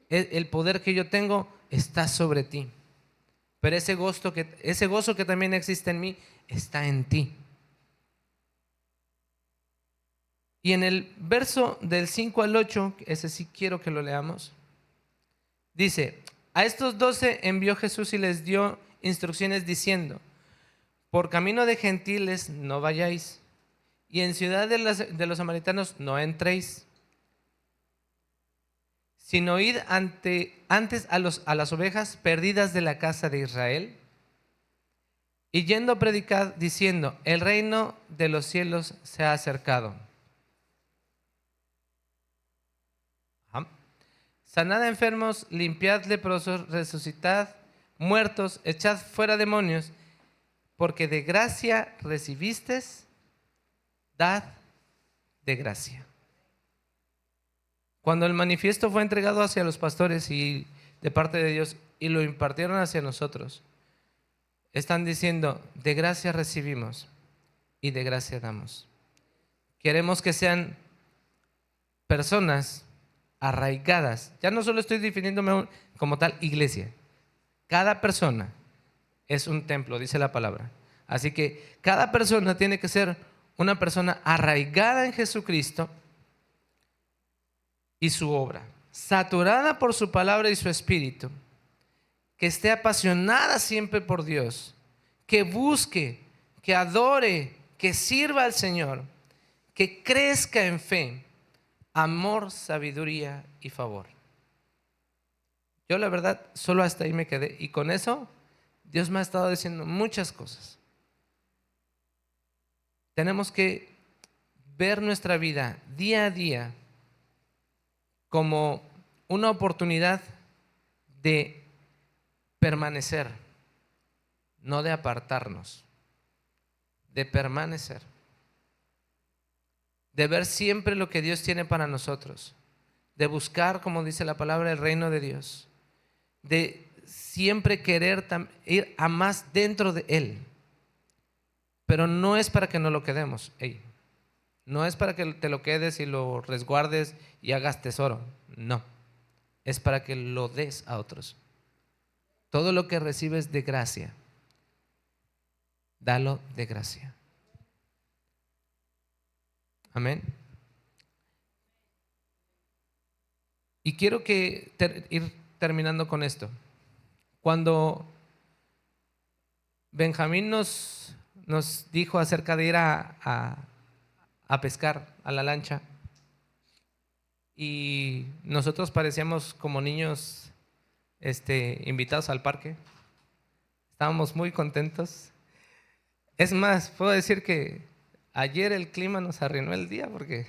El poder que yo tengo está sobre ti. Pero ese gozo que también existe en mí está en ti. Y en el verso del 5 al 8, ese sí quiero que lo leamos, dice, a estos 12 envió Jesús y les dio instrucciones diciendo, por camino de gentiles no vayáis, y en ciudad de los samaritanos no entréis, sino id antes a las ovejas perdidas de la casa de Israel, y yendo a predicar diciendo, el reino de los cielos se ha acercado. Sanad a enfermos, limpiad leprosos, resucitad muertos, echad fuera demonios, porque de gracia recibisteis, dad de gracia. Cuando el manifiesto fue entregado hacia los pastores y de parte de Dios y lo impartieron hacia nosotros, están diciendo, de gracia recibimos y de gracia damos. Queremos que sean personas arraigadas. Ya no solo estoy definiéndome como tal iglesia. Cada persona es un templo, dice la palabra. Así que cada persona tiene que ser una persona arraigada en Jesucristo y su obra, saturada por su palabra y su espíritu, que esté apasionada siempre por Dios, que busque, que adore, que sirva al Señor, que crezca en fe, amor, sabiduría y favor. Yo la verdad solo hasta ahí me quedé y con eso Dios me ha estado diciendo muchas cosas. Tenemos que ver nuestra vida día a día como una oportunidad de permanecer, no de apartarnos, de permanecer, de ver siempre lo que Dios tiene para nosotros, de buscar, como dice la palabra, el reino de Dios, de siempre querer ir a más dentro de Él. Pero no es para que nos lo quedemos, no es para que te lo quedes y lo resguardes y hagas tesoro, no, es para que lo des a otros. Todo lo que recibes de gracia, dalo de gracia. Amén. Y quiero ir terminando con esto. Cuando Benjamín nos dijo acerca de ir a pescar a la lancha, y nosotros parecíamos como niños invitados al parque, estábamos muy contentos. Es más, puedo decir que ayer el clima nos arruinó el día porque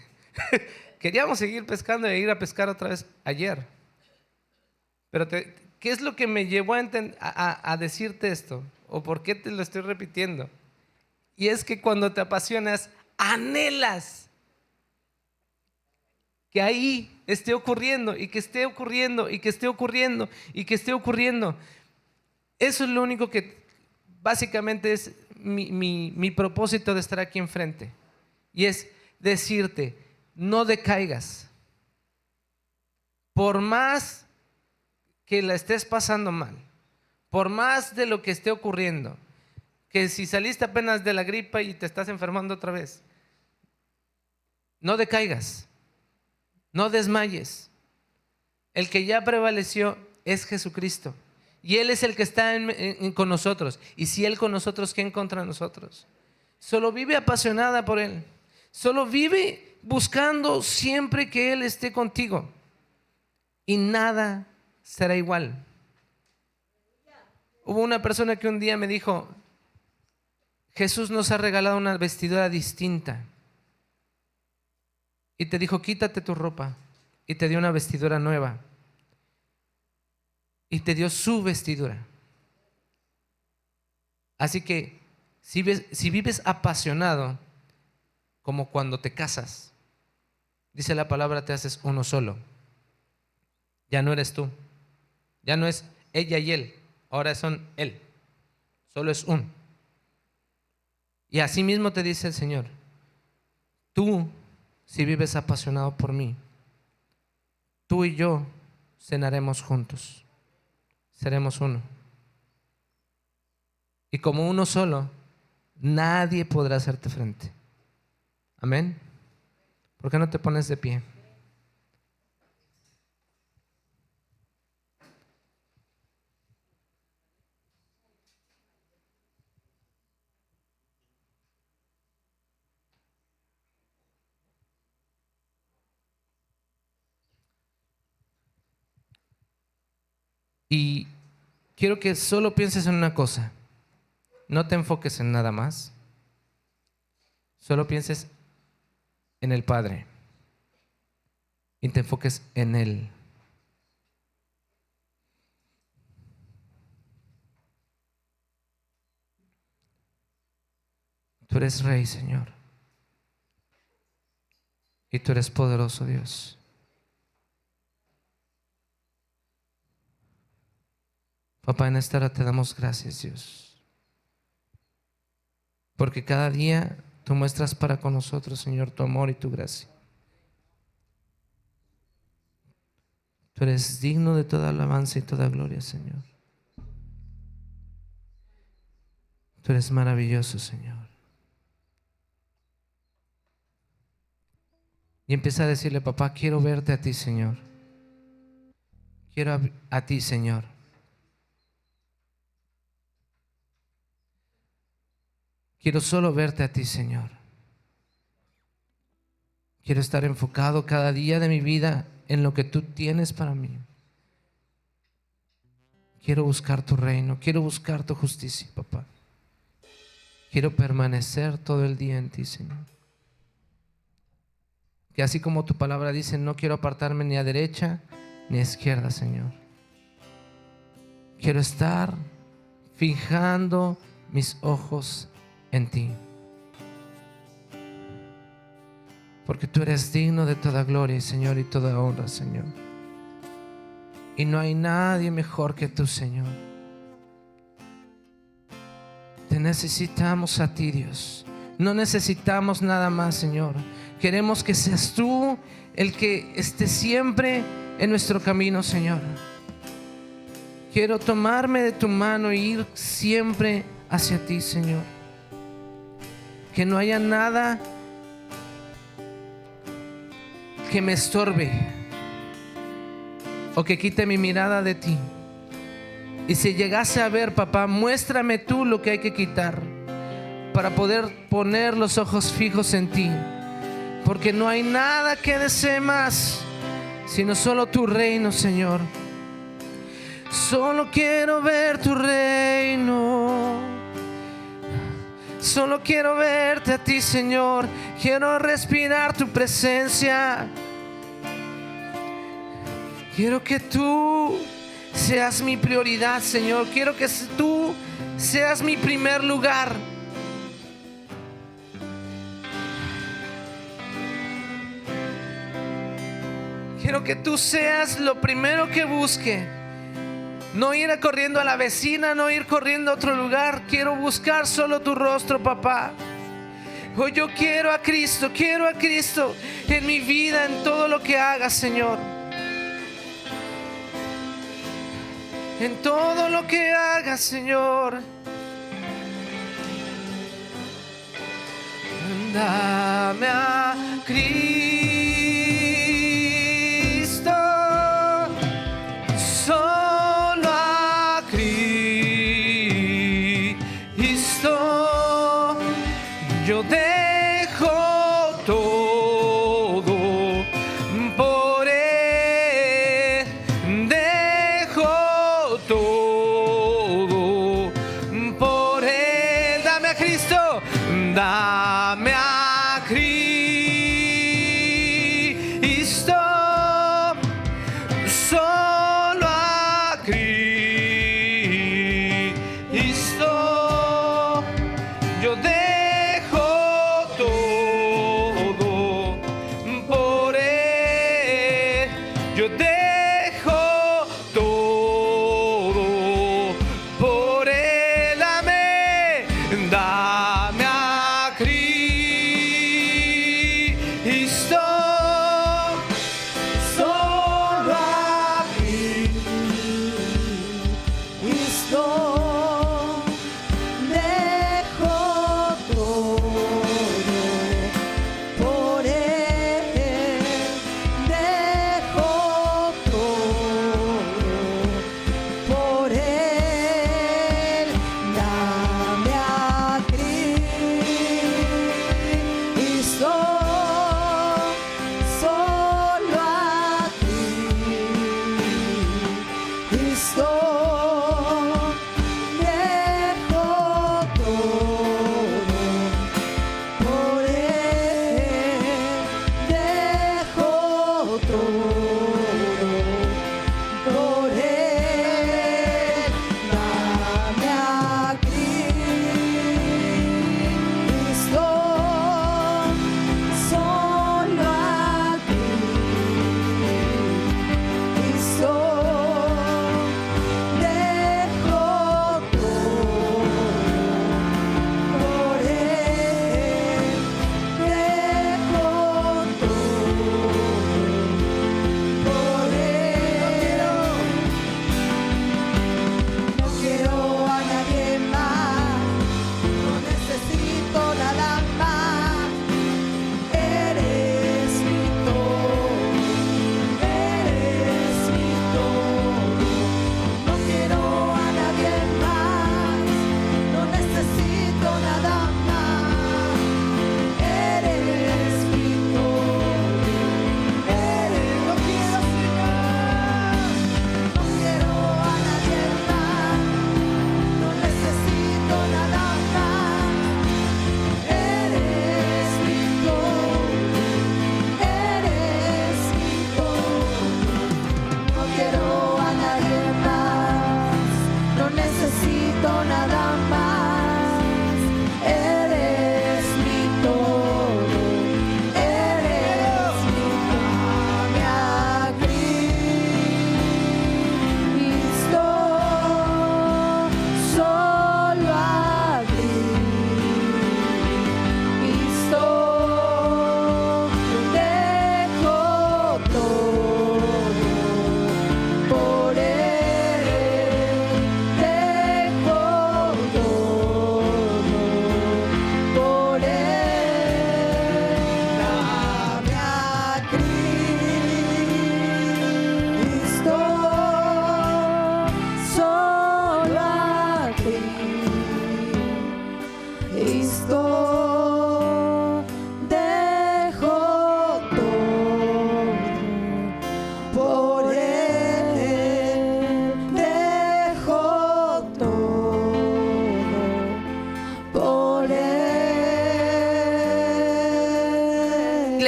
queríamos seguir pescando e ir a pescar otra vez ayer. Pero ¿qué es lo que me llevó a decirte esto? ¿O por qué te lo estoy repitiendo? Y es que cuando te apasionas, anhelas que ahí esté ocurriendo y que esté ocurriendo y que esté ocurriendo y que esté ocurriendo. Eso es lo único que básicamente es mi propósito de estar aquí enfrente. Y es decirte, no decaigas. Por más que la estés pasando mal, por más de lo que esté ocurriendo, que si saliste apenas de la gripa y te estás enfermando otra vez, no decaigas, no desmayes. El que ya prevaleció es Jesucristo. Y Él es el que está con nosotros. Y si Él con nosotros, ¿quién contra nosotros? Solo vive apasionada por Él. Solo vive buscando siempre que Él esté contigo. Y nada será igual. Hubo una persona que un día me dijo, Jesús nos ha regalado una vestidura distinta. y te dijo: quítate tu ropa, y te dio una vestidura nueva, y te dio su vestidura. Así que si vives apasionado, como cuando te casas, dice la palabra, te haces uno solo. Ya no eres tú, ya no es ella y él, ahora son él, solo es uno. Y así mismo te dice el Señor: tú, si vives apasionado por mí, tú y yo cenaremos juntos, seremos uno. Y como uno solo, nadie podrá hacerte frente. Amén. ¿Por qué no te pones de pie? Y quiero que solo pienses en una cosa. No te enfoques en nada más. Solo pienses en el Padre y te enfoques en Él. Tú eres Rey, Señor, y tú eres poderoso, Dios. Papá, en esta hora te damos gracias, Dios, porque cada día tú muestras para con nosotros, Señor, tu amor y tu gracia. Tú eres digno de toda alabanza y toda gloria, Señor. Tú eres maravilloso, Señor. Y empieza a decirle: papá, quiero verte a ti, Señor. Quiero a ti, Señor. Quiero solo verte a ti, Señor. Quiero estar enfocado cada día de mi vida en lo que tú tienes para mí. Quiero buscar tu reino, quiero buscar tu justicia, papá. Quiero permanecer todo el día en ti, Señor. Que así como tu palabra dice, no quiero apartarme ni a derecha ni a izquierda, Señor. Quiero estar fijando mis ojos en ti, porque tú eres digno de toda gloria, Señor, y toda honra, Señor. Y no hay nadie mejor que tú, Señor. Te necesitamos a ti, Dios. No necesitamos nada más, Señor. Queremos que seas tú el que esté siempre en nuestro camino, Señor. Quiero tomarme de tu mano e ir siempre hacia ti, Señor. Que no haya nada que me estorbe o que quite mi mirada de ti. Y si llegase a ver, papá, muéstrame tú lo que hay que quitar para poder poner los ojos fijos en ti, porque no hay nada que desee más sino solo tu reino, Señor. Solo quiero ver tu reino, solo quiero verte a ti, Señor. Quiero respirar tu presencia. Quiero que tú seas mi prioridad, Señor. Quiero que tú seas mi primer lugar. Quiero que tú seas lo primero que busque. No ir corriendo a la vecina, no ir corriendo a otro lugar. Quiero buscar solo tu rostro, papá. Hoy yo quiero a Cristo en mi vida, en todo lo que haga, Señor. En todo lo que haga, Señor. Dame a Cristo, solo a Cristo. Yo dejo todo por Él, dejo todo por Él. Dame a Cristo, dame a Cristo.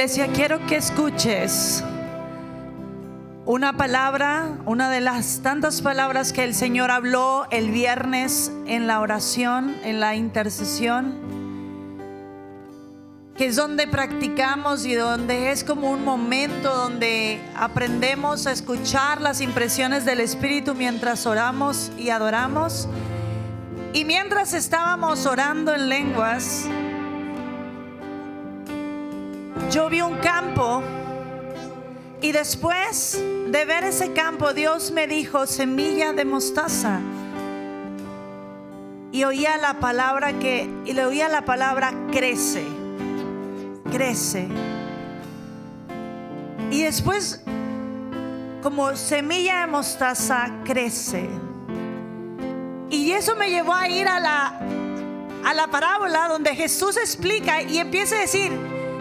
Iglesia, quiero que escuches una palabra, una de las tantas palabras que el Señor habló el viernes en la oración, en la intercesión, que es donde practicamos y donde es como un momento donde aprendemos a escuchar las impresiones del Espíritu mientras oramos y adoramos. Y mientras estábamos orando en lenguas, yo vi un campo. Y después de ver ese campo, Dios me dijo: semilla de mostaza. Y le oía la palabra crece, crece. Y después, como semilla de mostaza, crece. Y eso me llevó a ir a la parábola donde Jesús explica y empieza a decir: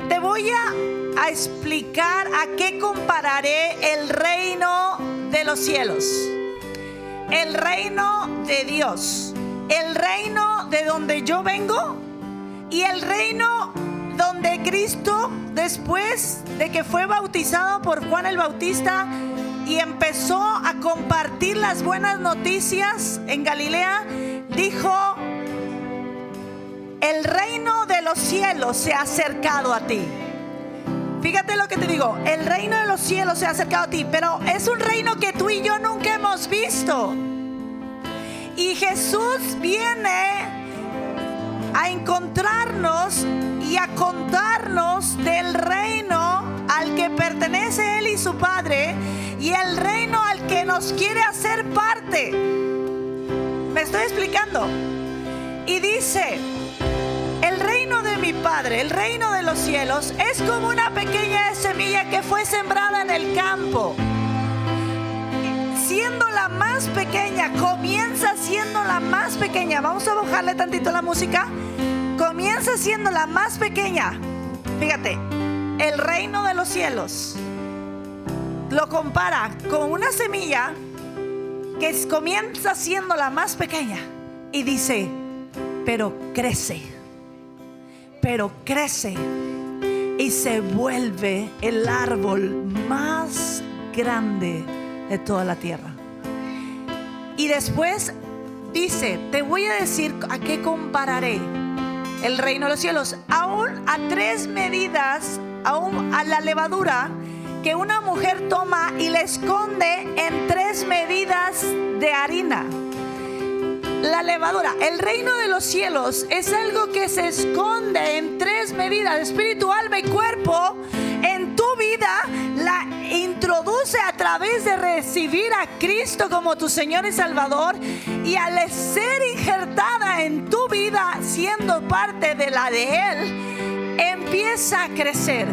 te voy a explicar a qué compararé el reino de los cielos, el reino de Dios, el reino de donde yo vengo y el reino donde Cristo, después de que fue bautizado por Juan el Bautista y empezó a compartir las buenas noticias en Galilea, dijo: el reino de los cielos se ha acercado a ti. Fíjate lo que te digo: el reino de los cielos se ha acercado a ti, pero es un reino que tú y yo nunca hemos visto. Y Jesús viene a encontrarnos y a contarnos del reino al que pertenece Él y su Padre, y el reino al que nos quiere hacer parte. ¿Me estoy explicando? Y dice: el reino de mi Padre, el reino de los cielos, es como una pequeña semilla que fue sembrada en el campo. Siendo la más pequeña, comienza siendo la más pequeña. Vamos a bajarle tantito la música. Comienza siendo la más pequeña. Fíjate, el reino de los cielos lo compara con una semilla que comienza siendo la más pequeña. Y dice: pero crece y se vuelve el árbol más grande de toda la tierra. Y después dice: te voy a decir a qué compararé el reino de los cielos, aún a 3 medidas, aún a la levadura que una mujer toma y le esconde en 3 medidas de harina. La levadura, el reino de los cielos es algo que se esconde en 3 medidas: espíritu, alma y cuerpo. En tu vida la introduce a través de recibir a Cristo como tu Señor y Salvador, y al ser injertada en tu vida, siendo parte de la de Él, empieza a crecer.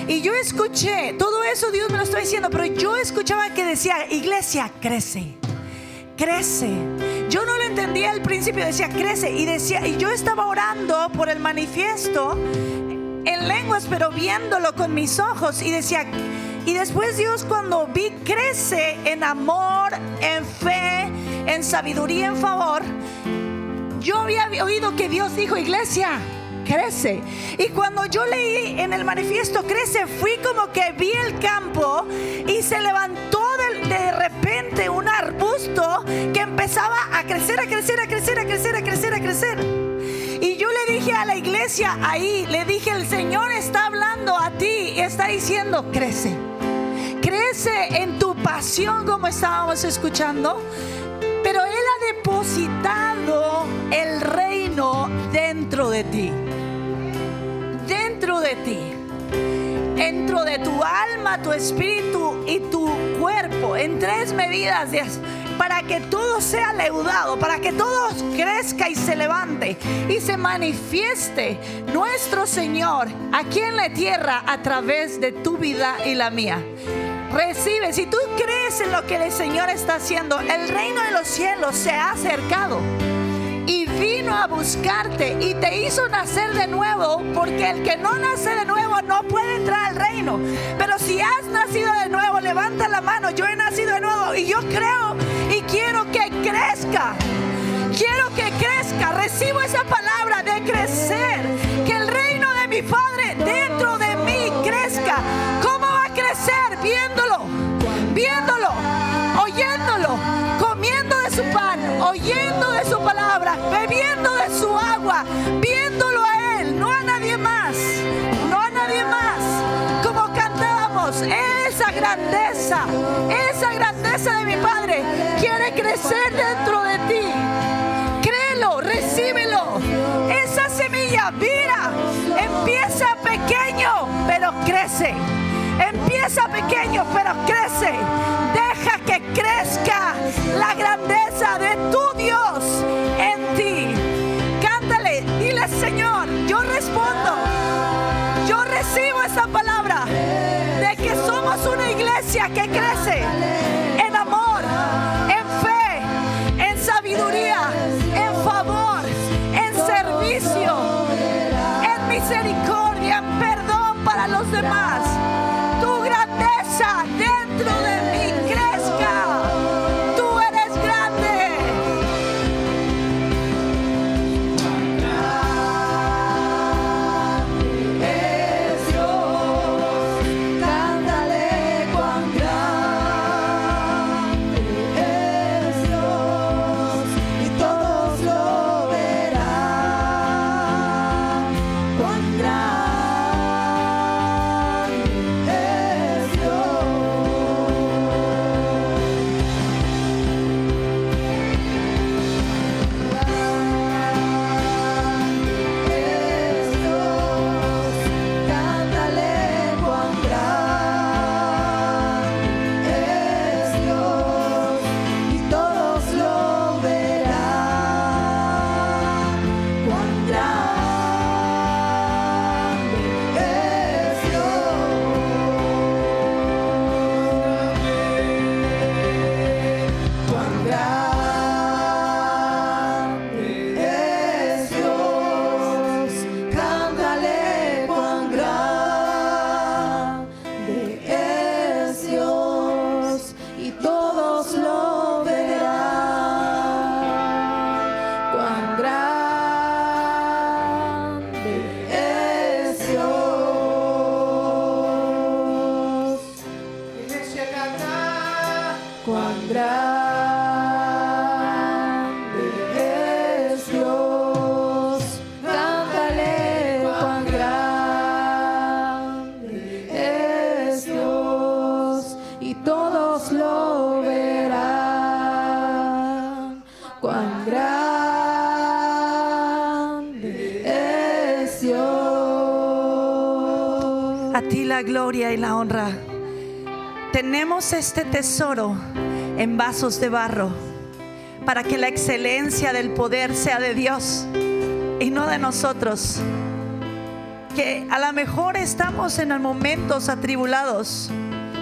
Y yo escuché todo eso, Dios me lo está diciendo, pero yo escuchaba que decía: iglesia, crece, crece. Yo no lo entendía al principio, decía crece, y yo estaba orando por el manifiesto en lenguas, pero viéndolo con mis ojos, y decía, y después Dios, cuando vi crece en amor, en fe, en sabiduría, en favor, yo había oído que Dios dijo: iglesia, crece. Y cuando yo leí en el manifiesto crece, fui como que vi el campo y se levantó de repente un arbusto que empezaba a crecer, a crecer, a crecer, a crecer, a crecer, a crecer. Y yo le dije a la iglesia ahí, le dije: el Señor está hablando a ti y está diciendo: crece, crece en tu pasión, como estábamos escuchando. Pero Él ha depositado el reino dentro de ti, dentro de ti, dentro de tu alma, tu espíritu y tu cuerpo, en 3 medidas para que todo sea leudado, para que todo crezca y se levante y se manifieste nuestro Señor aquí en la tierra a través de tu vida y la mía. Recibe, si tú crees en lo que el Señor está haciendo, el reino de los cielos se ha acercado y vino a buscarte y te hizo nacer de nuevo, porque el que no nace de nuevo no puede entrar al reino. Pero si has nacido de nuevo, levanta la mano: yo he nacido de nuevo y yo creo y quiero que crezca. Quiero que crezca. Recibo esa palabra de crecer, que el reino de mi Padre dentro de mí crezca. viéndolo, oyéndolo, comiendo de su pan, oyendo de su palabra, bebiendo de su agua, viéndolo a Él, no a nadie más, como cantábamos. Esa grandeza de mi Padre quiere crecer dentro de ti. Créelo, recíbelo. Esa semilla, mira, empieza pequeño, pero crece. Empieza pequeño, pero crece. Deja que crezca la grandeza de tu Dios en ti. Cántale, dile: Señor, yo respondo. Yo recibo esa palabra de que somos una iglesia que crece en amor, en fe, en sabiduría, en favor, en servicio, en misericordia, en perdón para los demás. Tu grandeza dentro de mí crezca. Tú eres grande. Es Dios, cántale cuán grande es Dios, y todos lo verán. Cuán grande es Dios. Es Dios, cántale cuán grande es Dios, y todos lo verán. Cuán grande es Dios. Cuán grande es Dios, cántale cuán grande es Dios, y todos lo verán. Cuán grande es Dios. Iglesia, canta. Cuán grande es Dios, cántale cuán grande es Dios, y todos lo verán. Cuán grande es Dios. A ti la gloria y la honra. Tenemos este tesoro en vasos de barro para que la excelencia del poder sea de Dios y no de nosotros. Que a lo mejor estamos en momentos atribulados,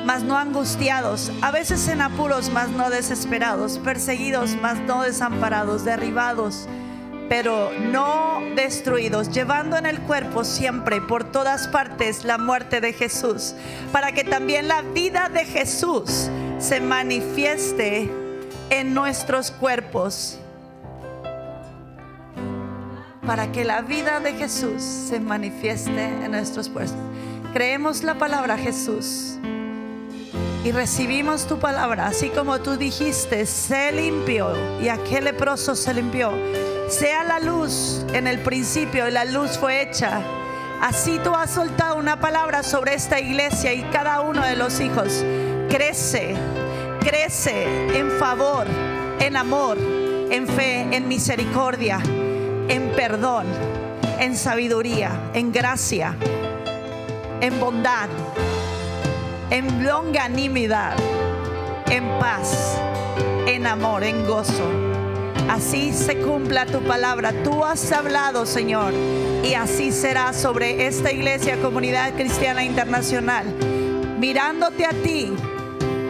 mas no angustiados, a veces en apuros, mas no desesperados, perseguidos, mas no desamparados, derribados, pero no destruidos, llevando en el cuerpo siempre por todas partes la muerte de Jesús, para que también la vida de Jesús se manifieste en nuestros cuerpos. Para que la vida de Jesús se manifieste en nuestros cuerpos. Creemos la palabra, Jesús, y recibimos tu palabra, así como tú dijiste: sé limpio, y aquel leproso se limpió. Sea la luz en el principio, y la luz fue hecha. Así tú has soltado una palabra sobre esta iglesia y cada uno de los hijos. Crece en favor, en amor, en fe, en misericordia, en perdón, en sabiduría, en gracia, en bondad, en longanimidad, en paz, en amor, en gozo. Así se cumpla tu palabra. Tú has hablado, Señor, y así será sobre esta iglesia, Comunidad Cristiana Internacional, mirándote a ti.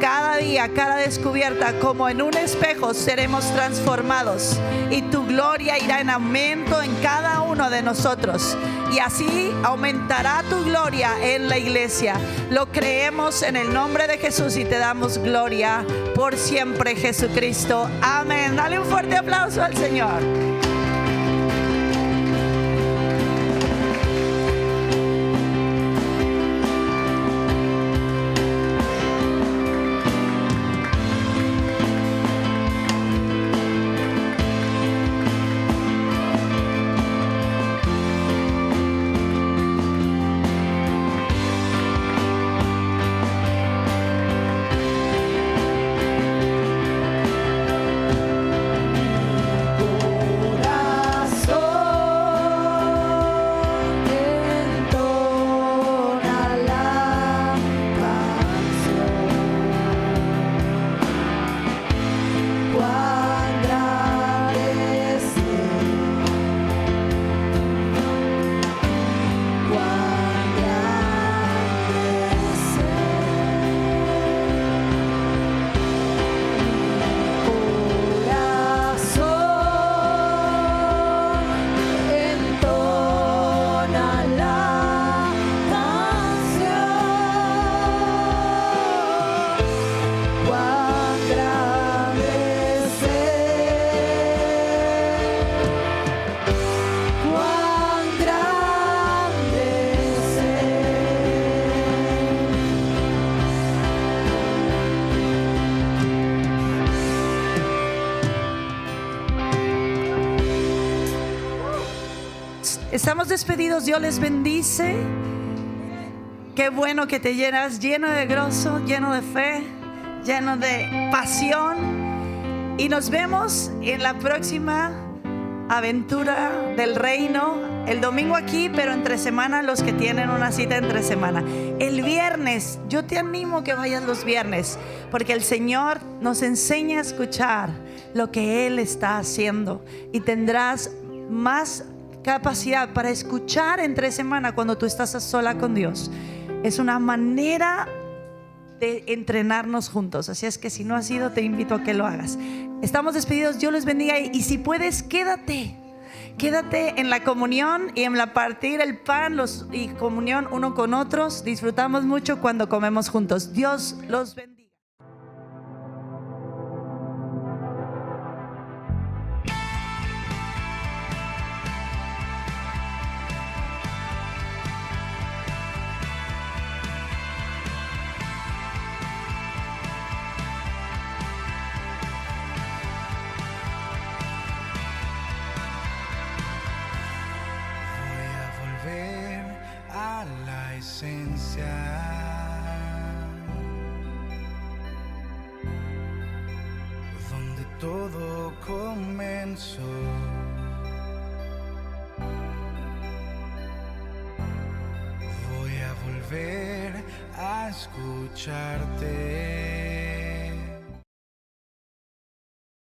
Cada día, cada descubierta, como en un espejo, seremos transformados, y tu gloria irá en aumento en cada uno de nosotros, y así aumentará tu gloria en la iglesia. Lo creemos en el nombre de Jesús y te damos gloria por siempre, Jesucristo. Amén. Dale un fuerte aplauso al Señor. Estamos despedidos. Dios les bendice. Qué bueno que te llenas lleno de gozo, lleno de fe, lleno de pasión. Y nos vemos en la próxima aventura del reino. El domingo aquí, pero entre semana, los que tienen una cita entre semana. El viernes, yo te animo que vayas los viernes, porque el Señor nos enseña a escuchar lo que Él está haciendo. Y tendrás más capacidad para escuchar entre semana cuando tú estás a sola con Dios. Es una manera de entrenarnos juntos. Así es que si no has ido, te invito a que lo hagas. Estamos despedidos. Dios les bendiga. Y si puedes, quédate en la comunión y en la partir el pan y comunión uno con otros. Disfrutamos mucho cuando comemos juntos. Dios los bendiga. A la esencia donde todo comenzó. Voy a volver a escucharte.